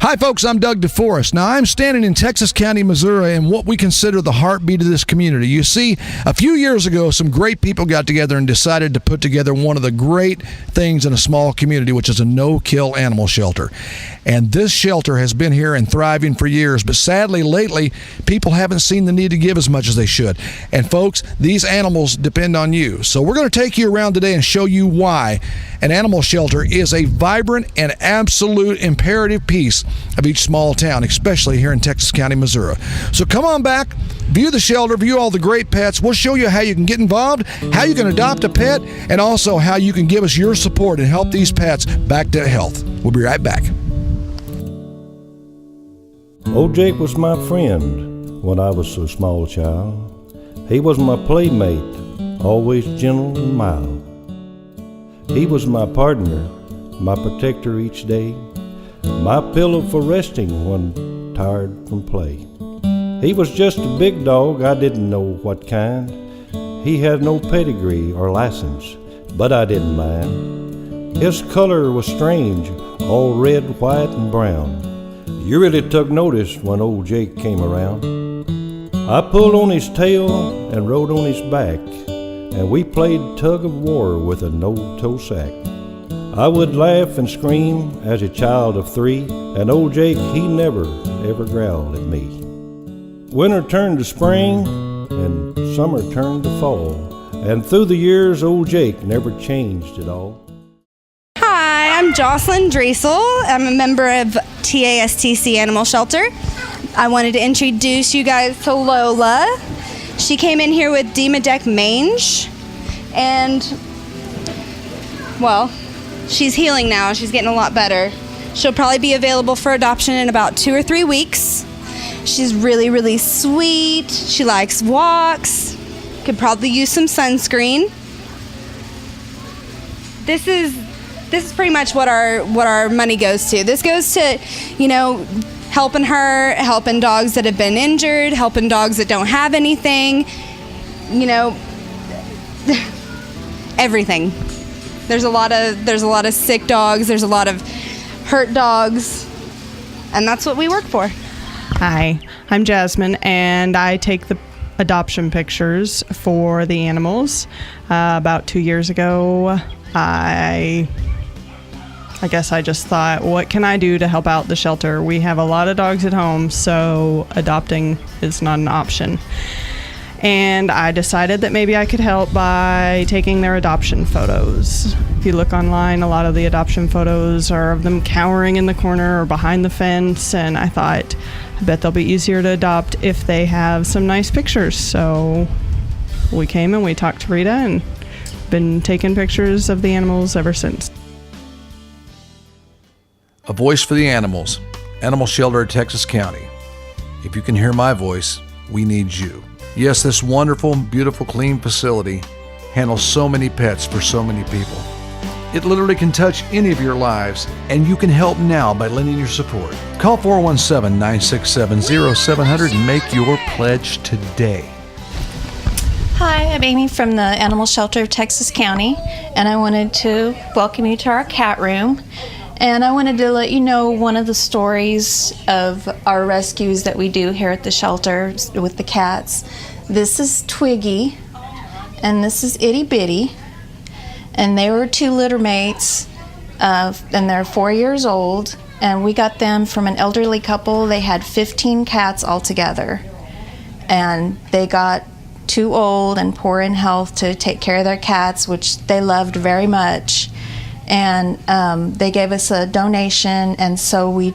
Hi, folks. I'm Doug DeForest. Now, I'm standing in Texas County, Missouri, in what we consider the heartbeat of this community. You see, a few years ago, some great people got together and decided to put together one of the great things in a small community, which is a no-kill animal shelter. And this shelter has been here and thriving for years, but sadly, lately, people haven't seen the need to give as much as they should. And folks, these animals depend on you. So we're going to take you around today and show you why an animal shelter is a vibrant and absolute imperative piece of each small town, especially here in Texas County, Missouri. So come on back, view the shelter, view all the great pets. We'll show you how you can get involved, how you can adopt a pet, and also how you can give us your support and help these pets back to health. We'll be right back. Old Jake was my friend when I was a small child. He was my playmate, always gentle and mild. He was my partner, my protector each day, my pillow for resting when tired from play. He was just a big dog, I didn't know what kind. He had no pedigree or license, but I didn't mind. His color was strange, all red, white, and brown. You really took notice when old Jake came around. I pulled on his tail and rode on his back, and we played tug of war with a no-toe sack. I would laugh and scream as a child of 3, and old Jake, he never, ever growled at me. Winter turned to spring, and summer turned to fall, and through the years, old Jake never changed at all. Hi, I'm Jocelyn Driesel. I'm a member of TASTC Animal Shelter. I wanted to introduce you guys to Lola. She came in here with Demodeck mange, and, well, she's healing now. She's getting a lot better. She'll probably be available for adoption in about 2 or 3 weeks. She's really, really sweet. She likes walks. Could probably use some sunscreen. This is pretty much what our money goes to. This goes to, helping her, helping dogs that have been injured, helping dogs that don't have anything, everything. There's a lot of sick dogs, there's a lot of hurt dogs, and that's what we work for. Hi, I'm Jasmine, and I take the adoption pictures for the animals. About 2 years ago, I guess I just thought, what can I do to help out the shelter? We have a lot of dogs at home, so adopting is not an option. And I decided that maybe I could help by taking their adoption photos. If you look online, a lot of the adoption photos are of them cowering in the corner or behind the fence, and I thought, I bet they'll be easier to adopt if they have some nice pictures. So we came and we talked to Rita and been taking pictures of the animals ever since. A voice for the animals. Animal Shelter at Texas County. If you can hear my voice, we need you. Yes, this wonderful, beautiful, clean facility handles so many pets for so many people. It literally can touch any of your lives, and you can help now by lending your support. Call 417-967-0700 and make your pledge today. Hi, I'm Amy from the Animal Shelter of Texas County, and I wanted to welcome you to our cat room. And I wanted to let you know one of the stories of our rescues that we do here at the shelter with the cats. This is Twiggy, and this is Itty Bitty, and they were 2 litter mates, and they're 4 years old, and we got them from an elderly couple. They had 15 cats altogether, and they got too old and poor in health to take care of their cats, which they loved very much. And they gave us a donation, and so we're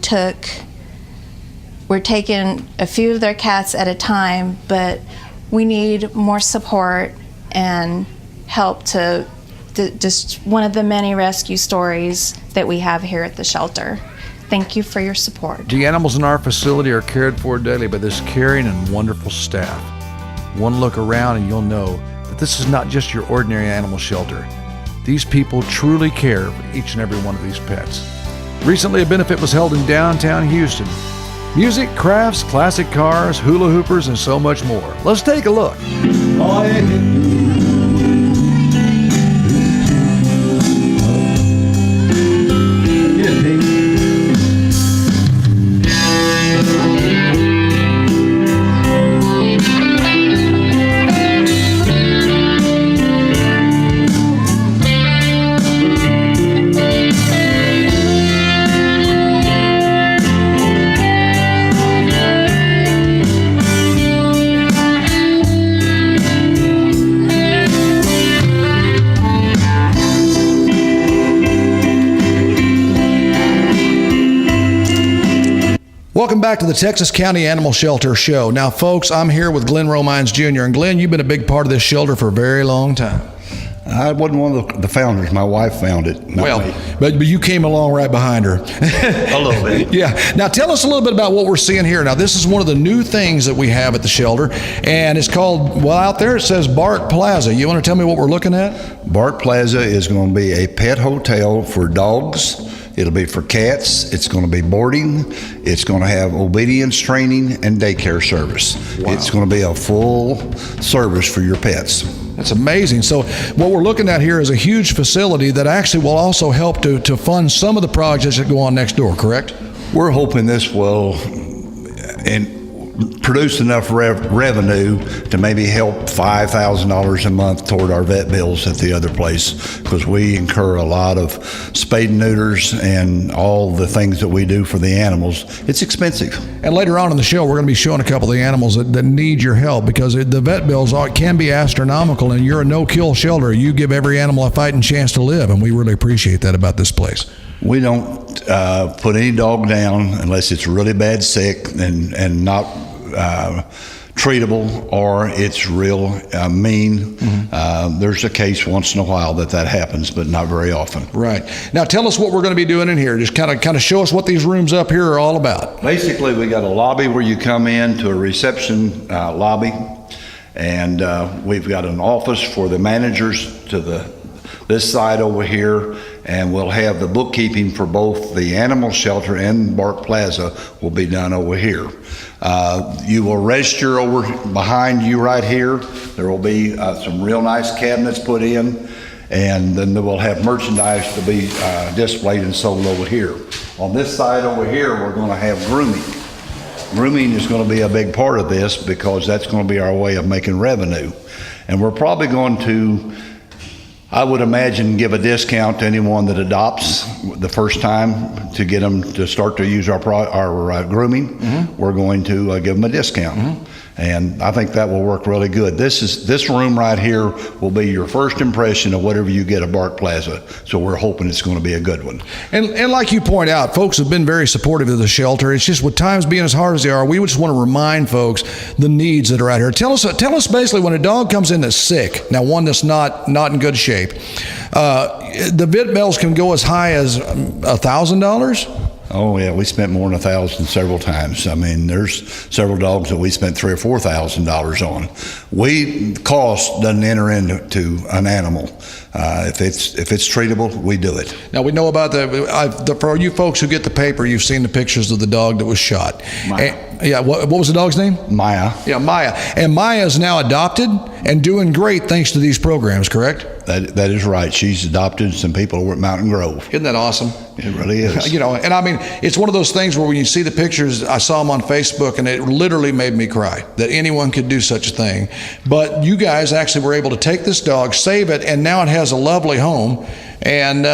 taking a few of their cats at a time, but we need more support and help to just one of the many rescue stories that we have here at the shelter. Thank you for your support. The animals in our facility are cared for daily by this caring and wonderful staff. One look around and you'll know that this is not just your ordinary animal shelter. These people truly care for each and every one of these pets. Recently, a benefit was held in downtown Houston. Music, crafts, classic cars, hula hoopers, and so much more. Let's take a look. Welcome back to the Texas County Animal Shelter Show. Now, folks, I'm here with Glenn Romines Jr. And Glenn, you've been a big part of this shelter for a very long time. I wasn't one of the founders. My wife found it. But you came along right behind her. A little bit. Yeah. Now, tell us a little bit about what we're seeing here. Now, this is one of the new things that we have at the shelter, and it's called, well, out there it says Bark Plaza. You want to tell me what we're looking at? Bark Plaza is going to be a pet hotel for dogs. It'll be for cats. It's going to be boarding. It's going to have obedience training and daycare service. Wow. It's going to be a full service for your pets. That's amazing. So what we're looking at here is a huge facility that actually will also help to fund some of the projects that go on next door, correct? We're hoping this will produce enough revenue to maybe help $5,000 a month toward our vet bills at the other place, because we incur a lot of spade and neuters and all the things that we do for the animals. It's expensive. And later on in the show, we're going to be showing a couple of the animals that need your help, because the vet bills can be astronomical, and you're a no-kill shelter. You give every animal a fighting chance to live, and we really appreciate that about this place. We don't put any dog down unless it's really bad sick and not treatable, or it's real mean. Mm-hmm. There's a case once in a while that happens, but not very often. Right. Now tell us what we're going to be doing in here. Just kind of show us what these rooms up here are all about. Basically, we got a lobby where you come in to a reception lobby, and we've got an office for the managers to this side over here, and we'll have the bookkeeping for both the animal shelter and Bark Plaza will be done over here. You will register over behind you right here. There will be some real nice cabinets put in, and then we'll have merchandise to be displayed and sold over here. On this side over here, we're going to have grooming. Grooming is going to be a big part of this, because that's going to be our way of making revenue. And we're probably going to, I would imagine, give a discount to anyone that adopts the first time to get them to start to use our grooming. Mm-hmm. We're going to give them a discount. Mm-hmm. And I think that will work really good. This room right here will be your first impression of whatever you get at Bark Plaza. So we're hoping it's going to be a good one. And like you point out, folks have been very supportive of the shelter. It's just with times being as hard as they are, we just want to remind folks the needs that are out here. Tell us basically when a dog comes in that's sick, now one that's not in good shape, the vet bills can go as high as $1,000. Oh yeah, we spent more than $1,000 several times. I mean, there's several dogs that we spent $3,000 or $4,000 on. Cost doesn't enter into an animal. If it's treatable, we do it. Now we know about for you folks who get the paper, you've seen the pictures of the dog that was shot. Yeah, what was the dog's name? Maya. Yeah, Maya. And Maya is now adopted and doing great thanks to these programs, correct? That is right. She's adopted some people over at Mountain Grove. Isn't that awesome? It really is. And I mean, it's one of those things where when you see the pictures, I saw them on Facebook, and it literally made me cry that anyone could do such a thing. But you guys actually were able to take this dog, save it, and now it has a lovely home. And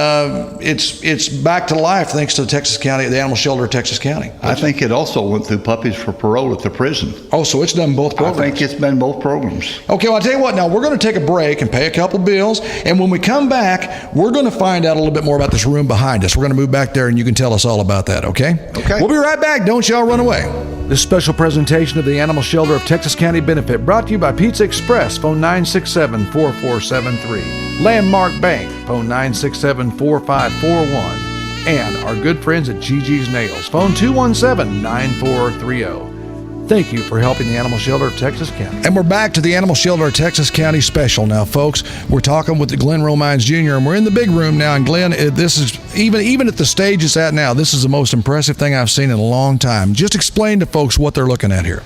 it's back to life thanks to the Animal Shelter of Texas County. I think it also went through puppies for parole at the prison. Oh, so it's done both programs. I think it's been both programs. Okay, well, I'll tell you what, now we're going to take a break and pay a couple bills, and when we come back, we're going to find out a little bit more about this room behind us. We're going to move back there, and you can tell us all about that, okay? Okay. We'll be right back. Don't y'all run away. This special presentation of the Animal Shelter of Texas County Benefit brought to you by Pizza Express, phone 967-4473. Landmark Bank, phone 967-4541. And our good friends at Gigi's Nails, phone 217-9430. Thank you for helping the Animal Shelter of Texas County. And we're back to the Animal Shelter of Texas County special now, folks. We're talking with Glenn Romines Jr., and we're in the big room now. And Glenn, this is, even at the stage it's at now, this is the most impressive thing I've seen in a long time. Just explain to folks what they're looking at here.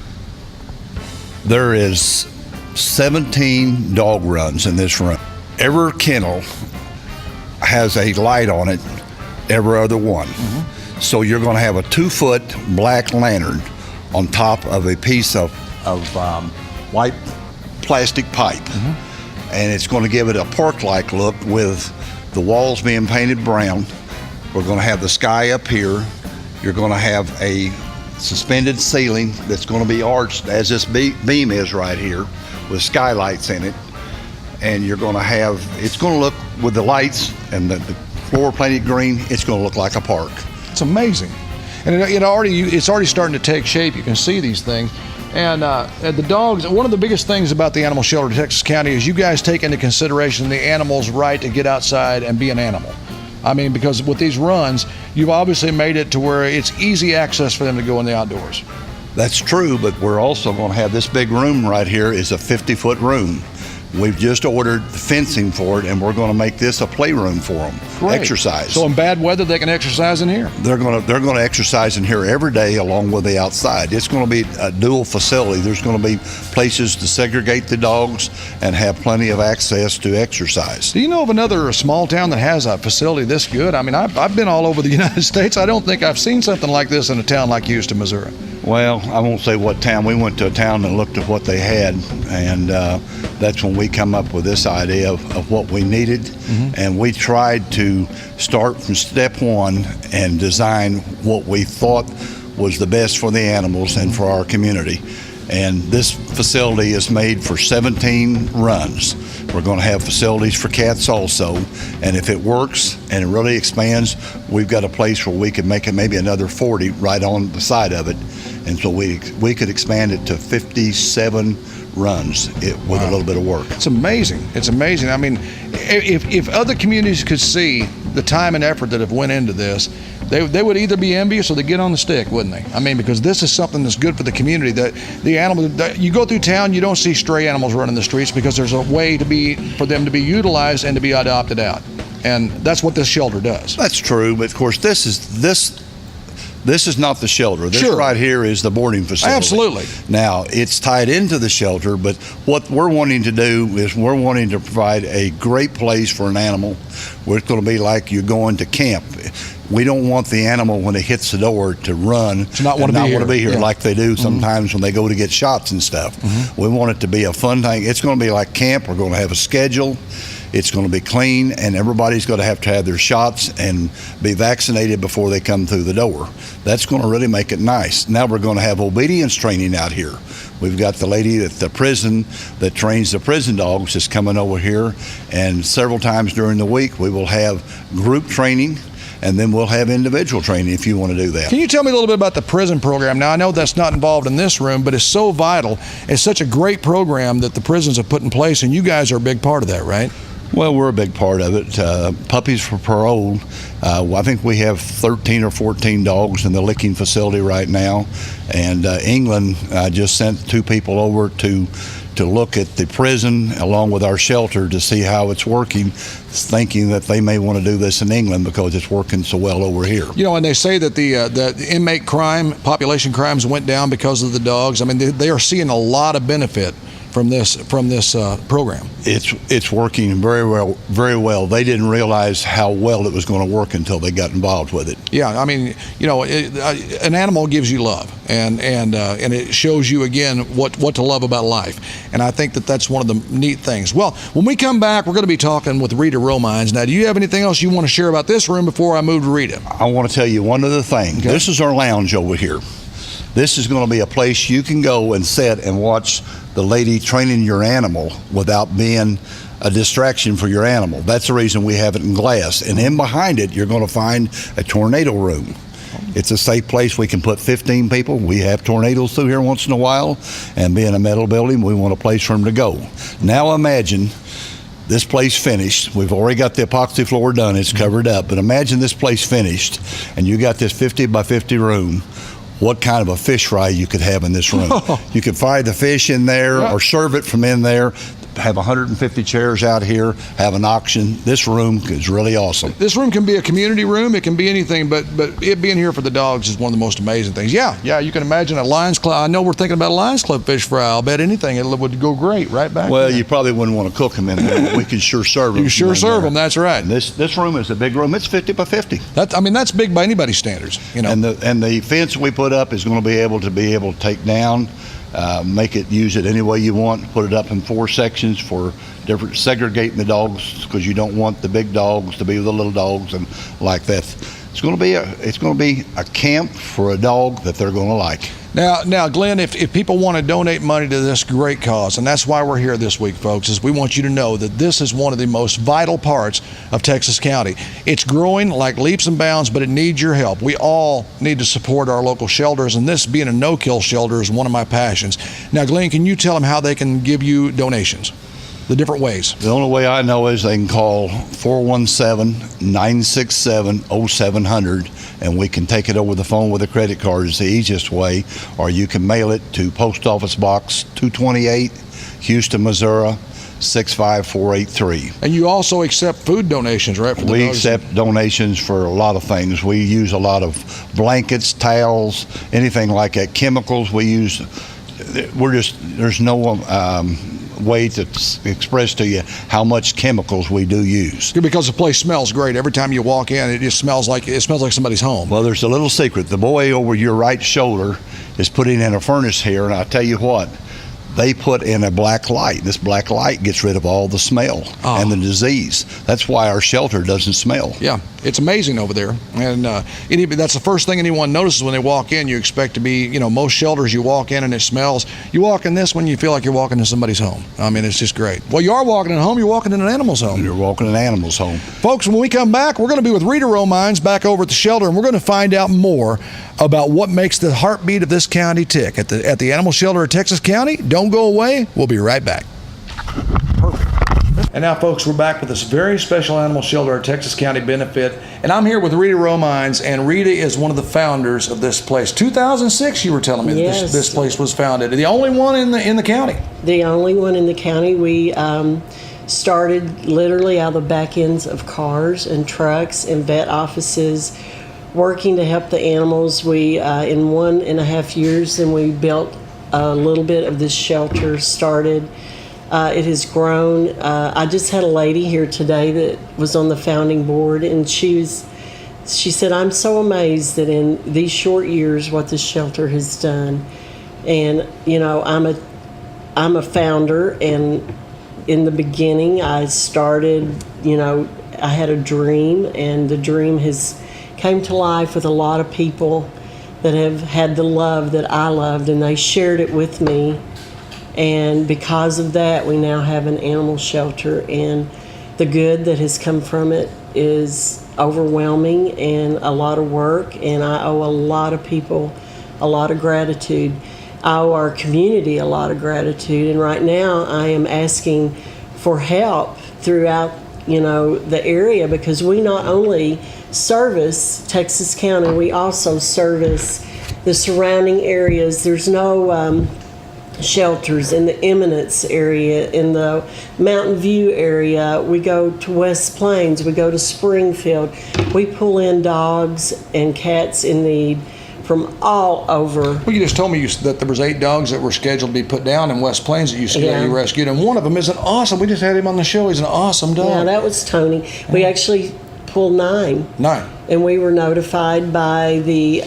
There is 17 dog runs in this room. Every kennel has a light on it, every other one. Mm-hmm. So you're going to have a 2-foot black lantern on top of a piece of white plastic pipe. Mm-hmm. And it's going to give it a park-like look with the walls being painted brown. We're going to have the sky up here. You're going to have a suspended ceiling that's going to be arched as this beam is right here with skylights in it. And you're going to have, it's going to look with the lights and the floor painted green, it's going to look like a park. It's amazing. And it's already starting to take shape. You can see these things. And the dogs, one of the biggest things about the animal shelter in Texas County is you guys take into consideration the animal's right to get outside and be an animal. I mean, because with these runs, you've obviously made it to where it's easy access for them to go in the outdoors. That's true, but we're also going to have this big room right here is a 50-foot room. We've just ordered fencing for it, and we're going to make this a playroom for them. Great. Exercise. So in bad weather, they can exercise in here. They're going to exercise in here every day along with the outside. It's going to be a dual facility. There's going to be places to segregate the dogs and have plenty of access to exercise. Do you know of another small town that has a facility this good? I mean, I've been all over the United States. I don't think I've seen something like this in a town like Houston, Missouri. Well, I won't say what town. We went to a town and looked at what they had, and that's when we come up with this idea of what we needed. Mm-hmm. And we tried to start from step one and design what we thought was the best for the animals and for our community. And this facility is made for 17 runs. We're going to have facilities for cats also, and if it works and it really expands, we've got a place where we could make it maybe another 40 right on the side of it. And so we could expand it to 57 runs with a little bit of work. It's amazing. It's amazing. I mean, if other communities could see the time and effort that have went into this, they would either be envious or they get on the stick, wouldn't they? I mean, because this is something that's good for the community. That the animal, that you go through town, you don't see stray animals running the streets because there's a way for them to be utilized and to be adopted out, and that's what this shelter does. That's true, but of course this is not the shelter. This Sure. right here is the boarding facility. Absolutely. Now, it's tied into the shelter, but what we're wanting to do is we're wanting to provide a great place for an animal where it's going to be like you're going to camp. We don't want the animal, when it hits the door, to run To not want to be here. Yeah. like they do sometimes when they go to get shots and stuff. We want it to be a fun thing. It's going to be like camp. We're going to have a schedule. It's going to be clean, and everybody's going to have their shots and be vaccinated before they come through the door. That's going to really make it nice. Now we're going to have obedience training out here. We've got the lady at the prison that trains the prison dogs is coming over here, and several times during the week we will have group training, and then we'll have individual training if you want to do that. Can you tell me a little bit about the prison program? Now, I know that's not involved in this room, but it's so vital. It's such a great program that the prisons have put in place, and you guys are a big part of that, right? Well, we're a big part of it. Puppies for parole. I think we have 13 or 14 dogs in the licking facility right now. And England just sent 2 people over to look at the prison along with our shelter to see how it's working, thinking that they may want to do this in England because it's working so well over here. You know, and they say that the inmate population crimes went down because of the dogs. I mean, they are seeing a lot of benefit from this program. It's working very well. They didn't realize how well it was going to work until they got involved with it. Yeah, I mean, you know, an animal gives you love, and it shows you again what to love about life. And I think that's one of the neat things. Well, when we come back, we're going to be talking with Rita Romines. Now, do you have anything else you want to share about this room before I move to Rita? I want to tell you one other thing. Okay. This is our lounge over here. This is going to be a place you can go and sit and watch the lady training your animal without being a distraction for your animal. That's the reason we have it in glass. And in behind it, you're going to find a tornado room. It's a safe place. We can put 15 people. We have tornadoes through here once in a while, and being a metal building, we want a place for them to go. Now imagine this place finished. We've already got the epoxy floor done. It's covered up. But imagine this place finished, and you got this 50 by 50 room. What kind of a fish fry you could have in this room. You could fry the fish in there or serve it from in there, have 150 chairs out here, have an auction. This room is really awesome. This room can be a community room. It can be anything, but it being here for the dogs is one of the most amazing things. Yeah, you can imagine a Lions Club. I know we're thinking about a Lions Club fish fry. I'll bet anything, it would go great right back. Well, you probably wouldn't want to cook them in there, but we can sure serve them. You sure serve them, that's right. And this room is a big room. It's 50 by 50. That's big by anybody's standards. You know. And the fence we put up is going to be able to take down, make it, use it any way you want, put it up in 4 sections for segregating the dogs, because you don't want the big dogs to be with the little dogs and like that. It's going to be a camp for a dog that they're going to like. Now, Glenn, if people want to donate money to this great cause, and that's why we're here this week, folks, is we want you to know that this is one of the most vital parts of Texas County. It's growing like leaps and bounds, but it needs your help. We all need to support our local shelters, and this being a no-kill shelter is one of my passions. Now, Glenn, can you tell them how they can give you donations? The different ways. The only way I know is they can call 417-967-0700, and we can take it over the phone with a credit card. Is the easiest way, or you can mail it to Post Office Box 228, Houston, Missouri 65483. And you also accept food donations, right? For the We dogs? accept donations for a lot of things. We use a lot of blankets, towels, anything like that. Chemicals we use. There's no way to express to you how much chemicals we do use. Because the place smells great. Every time you walk in, it just smells like somebody's home. Well, there's a little secret. The boy over your right shoulder is putting in a furnace here, and I'll tell you what, they put in a black light. This black light gets rid of all the smell and the disease. That's why our shelter doesn't smell. Yeah, it's amazing over there. And that's the first thing anyone notices when they walk in. You expect to be, most shelters you walk in and it smells. You walk in this one, you feel like you're walking in somebody's home. I mean, it's just great. Well, you are walking in a home, you're walking in an animal's home. You're walking in an animal's home. Folks, when we come back, we're going to be with Rita Romines back over at the shelter, and we're going to find out more about what makes the heartbeat of this county tick. At the animal shelter of Texas County, don't go away. We'll be right back. Perfect. And now, folks, we're back with this very special animal shelter at Texas County benefit, and I'm here with Rita Romines, and Rita is one of the founders of this place. 2006, you were telling me that this place was founded. The only one in the county. The only one in the county. We started literally out of the back ends of cars and trucks and vet offices, working to help the animals. We in 1.5 years, then we built a little bit of this shelter started. It has grown. I just had a lady here today that was on the founding board, and she said, "I'm so amazed that in these short years what this shelter has done." And I'm a founder, and in the beginning I started. I had a dream, and the dream has came to life with a lot of people that have had the love that I loved, and they shared it with me. And because of that, we now have an animal shelter, and the good that has come from it is overwhelming and a lot of work, and I owe a lot of people a lot of gratitude. I owe our community a lot of gratitude, and right now I am asking for help throughout the area, because we not only service Texas County, we also service the surrounding areas. There's no shelters in the Eminence area, in the Mountain View area. We go to West Plains, we go to Springfield. We pull in dogs and cats in need from all over. Well, you just told me that there was 8 dogs that were scheduled to be put down in West Plains that you rescued, and one of them is an awesome. We just had him on the show. He's an awesome dog. Yeah, that was Tony. We actually pulled 9. 9. And we were notified by the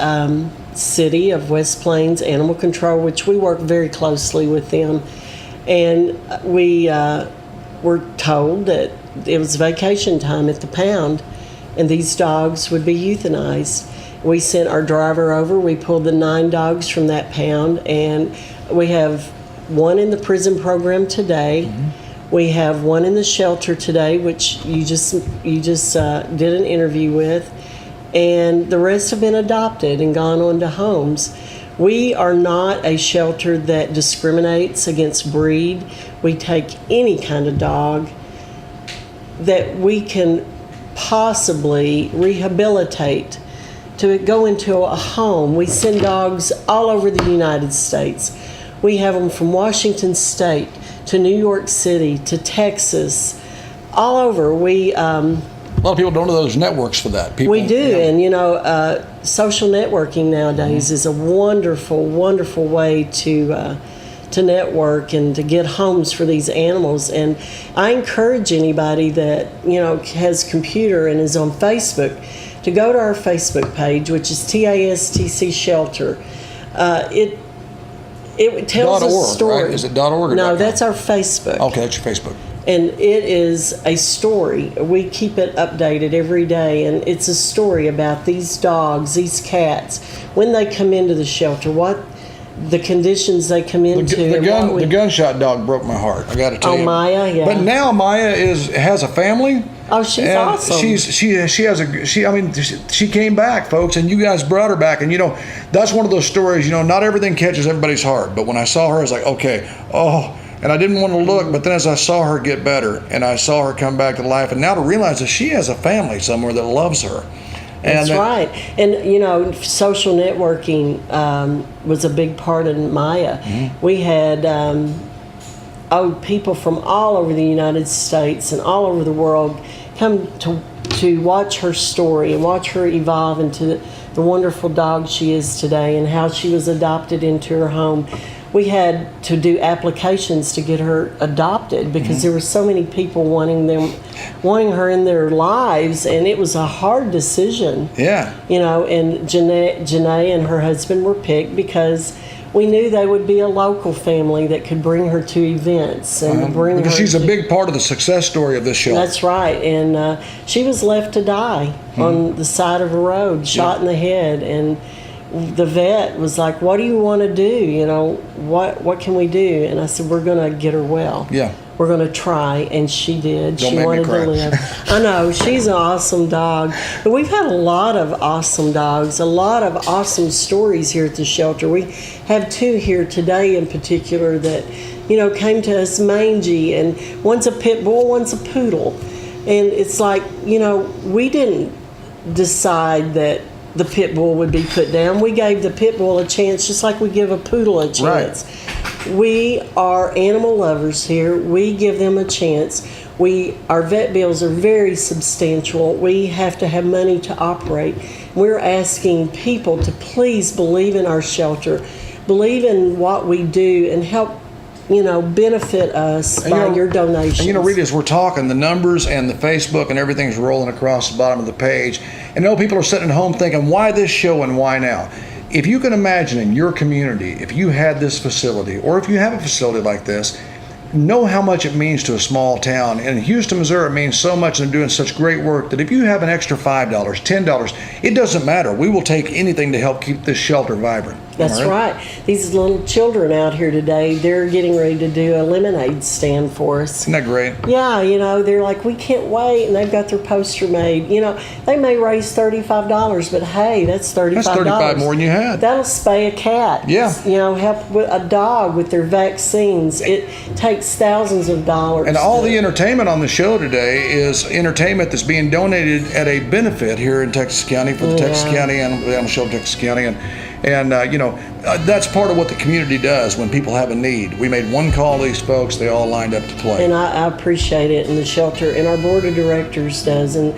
City of West Plains Animal Control, which we work very closely with them. And we were told that it was vacation time at the pound, and these dogs would be euthanized. We sent our driver over. We pulled the 9 dogs from that pound, and we have 1 in the prison program today. Mm-hmm. We have 1 in the shelter today, which you just did an interview with, and the rest have been adopted and gone on to homes. We are not a shelter that discriminates against breed. We take any kind of dog that we can possibly rehabilitate to go into a home. We send dogs all over the United States. We have them from Washington State to New York City to Texas, all over. A lot of people don't know those networks for that. We do, and social networking nowadays is a wonderful, wonderful way to network and to get homes for these animals. And I encourage anybody that has a computer and is on Facebook to go to our Facebook page, which is TASTC Shelter. It tells a story. Right? Is it .org or No, .com? that's our Facebook. Okay, that's your Facebook. And it is a story. We keep it updated every day, and it's a story about these dogs, these cats, when they come into the shelter, what the conditions they come into. The gunshot dog broke my heart. I got to tell you. Oh, Maya, yeah. But now Maya has a family. Oh, she's awesome. She came back, folks, and you guys brought her back. And that's one of those stories. Not everything catches everybody's heart. But when I saw her, I was like, okay, and I didn't want to look. But then as I saw her get better, and I saw her come back to life, and now to realize that she has a family somewhere that loves her. That's right. And, social networking was a big part in Maya. Mm-hmm. We had people from all over the United States and all over the world come to watch her story and watch her evolve into the wonderful dog she is today and how she was adopted into her home. We had to do applications to get her adopted because there were so many people wanting her in their lives, and it was a hard decision. Yeah. And Janae and her husband were picked because we knew they would be a local family that could bring her to events and bring her. Because she's a big part of the success story of this shelter. That's right, and she was left to die on the side of a road, shot in the head, and the vet was like, "What do you want to do? What can we do?" And I said, "We're going to get her well. Yeah, we're going to try." And she did. Don't she make wanted me cry. to live. I know, she's an awesome dog. But we've had a lot of awesome dogs, a lot of awesome stories here at the shelter. We have two here today in particular that came to us mangy, and one's a pit bull, one's a poodle. And it's like, we didn't decide that the pit bull would be put down. We gave the pit bull a chance just like we give a poodle a chance. Right. We are animal lovers here. We give them a chance. Our vet bills are very substantial. We have to have money to operate. We're asking people to please believe in our shelter, believe in what we do, and help benefit us by your donations. And Rita, as we're talking, the numbers and the Facebook and everything's rolling across the bottom of the page. And people are sitting at home thinking, why this show and why now? If you can imagine in your community, if you had this facility, or if you have a facility like this, know how much it means to a small town. And in Houston, Missouri, it means so much, and they're doing such great work that if you have an extra $5, $10, it doesn't matter. We will take anything to help keep this shelter vibrant. That's right. These little children out here today, they're getting ready to do a lemonade stand for us. Isn't that great? Yeah, they're like, we can't wait, and they've got their poster made. They may raise $35, but hey, that's $35. That's $35 more than you had. That'll spay a cat. Yeah. Help with a dog with their vaccines. It takes thousands of dollars. And all the entertainment on the show today is entertainment that's being donated at a benefit here in Texas County for the Texas County Animal Shelter, Texas County, and that's part of what the community does when people have a need. We made one call to these folks; they all lined up to play. And I appreciate it, and the shelter, and our board of directors does, and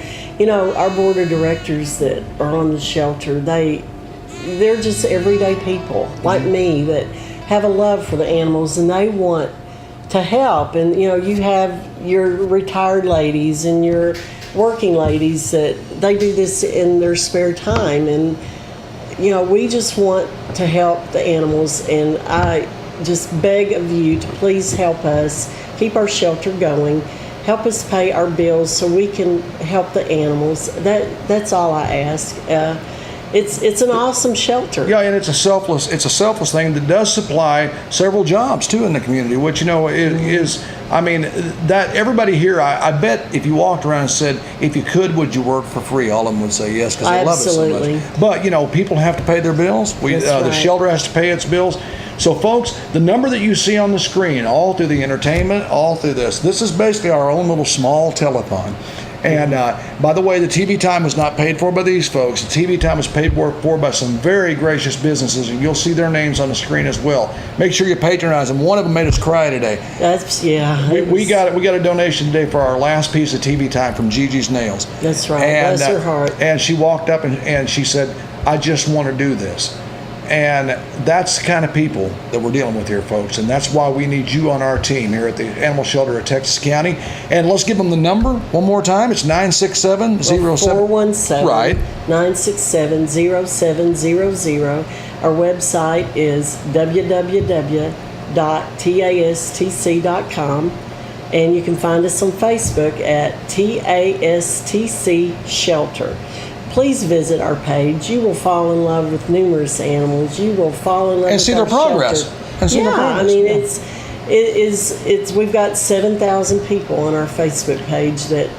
our board of directors that are on the shelter, they're just everyday people like me that have a love for the animals, and they want to help. And you have your retired ladies and your working ladies that they do this in their spare time, and we just want to help the animals, and I just beg of you to please help us keep our shelter going, help us pay our bills so we can help the animals. That's all I ask. It's an awesome shelter. Yeah, and it's a selfless thing that does supply several jobs too in the community, which that everybody here, I bet if you walked around and said, if you could, would you work for free? All of them would say yes, because they love it so much. But people have to pay their bills. The shelter has to pay its bills. So folks, the number that you see on the screen, all through the entertainment, all through this is basically our own little small telethon. And by the way, the TV time was not paid for by these folks. The TV time was paid for by some very gracious businesses, and you'll see their names on the screen as well. Make sure you patronize them. One of them made us cry today. We got a donation today for our last piece of TV time from Gigi's Nails. That's right. Bless her heart. And she walked up and she said, "I just want to do this." And that's the kind of people that we're dealing with here, folks. And that's why we need you on our team here at the Animal Shelter of Texas County. And let's give them the number one more time. It's 967-07. 417. Right. 967-0700. Our website is www.tastc.com. And you can find us on Facebook at TASTC Shelter. Please visit our page. You will fall in love with numerous animals. You will fall in love with see their our progress. shelter. And see their progress. I mean, Yeah. we've got 7,000 people on our Facebook page that,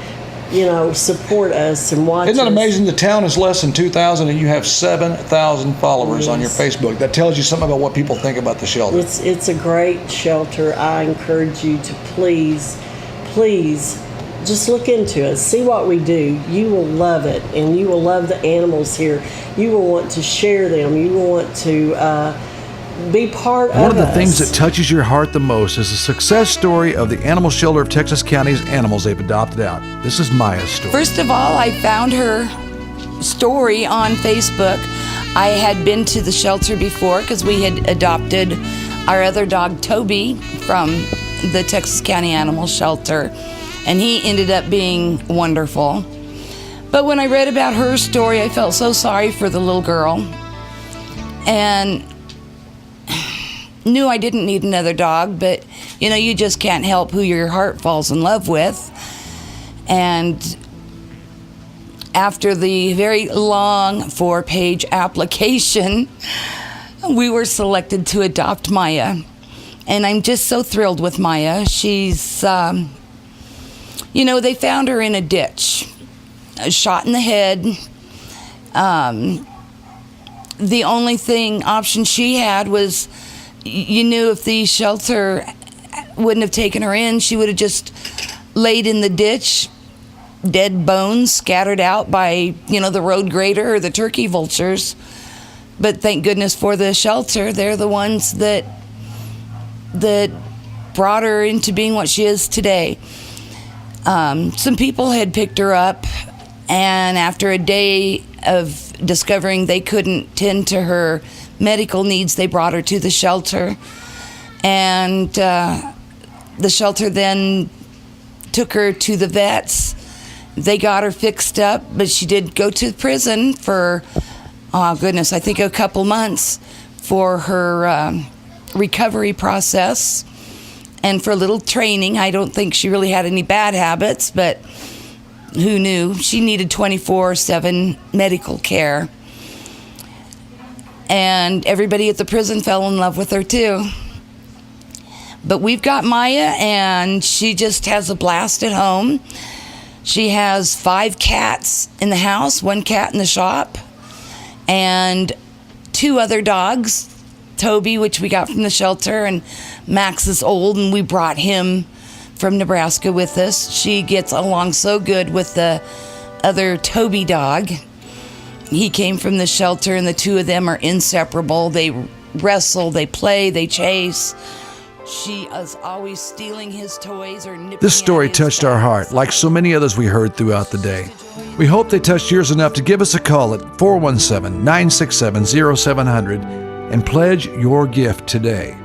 support us and watch Isn't that us. amazing? The town is less than 2,000 and you have 7,000 followers on your Yes. Facebook. That tells you something about what people think about the shelter. It's a great shelter. I encourage you to please just look into it. See what we do. You will love it, and you will love the animals here. You will want to share them. You will want to be part of us. One of the things that touches your heart the most is the success story of the Animal Shelter of Texas County's animals they've adopted out. This is Maya's story. First of all, I found her story on Facebook. I had been to the shelter before because we had adopted our other dog, Toby, from the Texas County Animal Shelter, and he ended up being wonderful. But when I read about her story, I felt so sorry for the little girl and knew I didn't need another dog, but you just can't help who your heart falls in love with. And after the very long 4-page application, we were selected to adopt Maya. And I'm just so thrilled with Maya. She's, they found her in a ditch, shot in the head. The only option she had was, if the shelter wouldn't have taken her in, she would have just laid in the ditch, dead bones scattered out by, the road grader or the turkey vultures. But thank goodness for the shelter. They're the ones that brought her into being what she is today. Some people had picked her up, and after a day of discovering they couldn't tend to her medical needs, they brought her to the shelter. And the shelter then took her to the vets. They got her fixed up, but she did go to prison for, I think a couple months for her recovery process and for a little training. I don't think she really had any bad habits, but who knew? She needed 24/7 medical care. And everybody at the prison fell in love with her too. But we've got Maya, and she just has a blast at home. She has 5 cats in the house, 1 cat in the shop, and 2 other dogs. Toby, which we got from the shelter, and Max is old, and we brought him from Nebraska with us. She gets along so good with the other Toby dog. He came from the shelter, and the 2 of them are inseparable. They wrestle, they play, they chase. She is always stealing his toys or nipping This story at his touched our heart, like so many others we heard throughout the day. We hope they touched yours enough to give us a call at 417-967-0700 and pledge your gift today.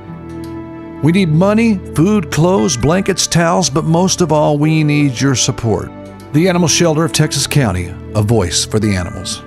We need money, food, clothes, blankets, towels, but most of all, we need your support. The Animal Shelter of Texas County, a voice for the animals.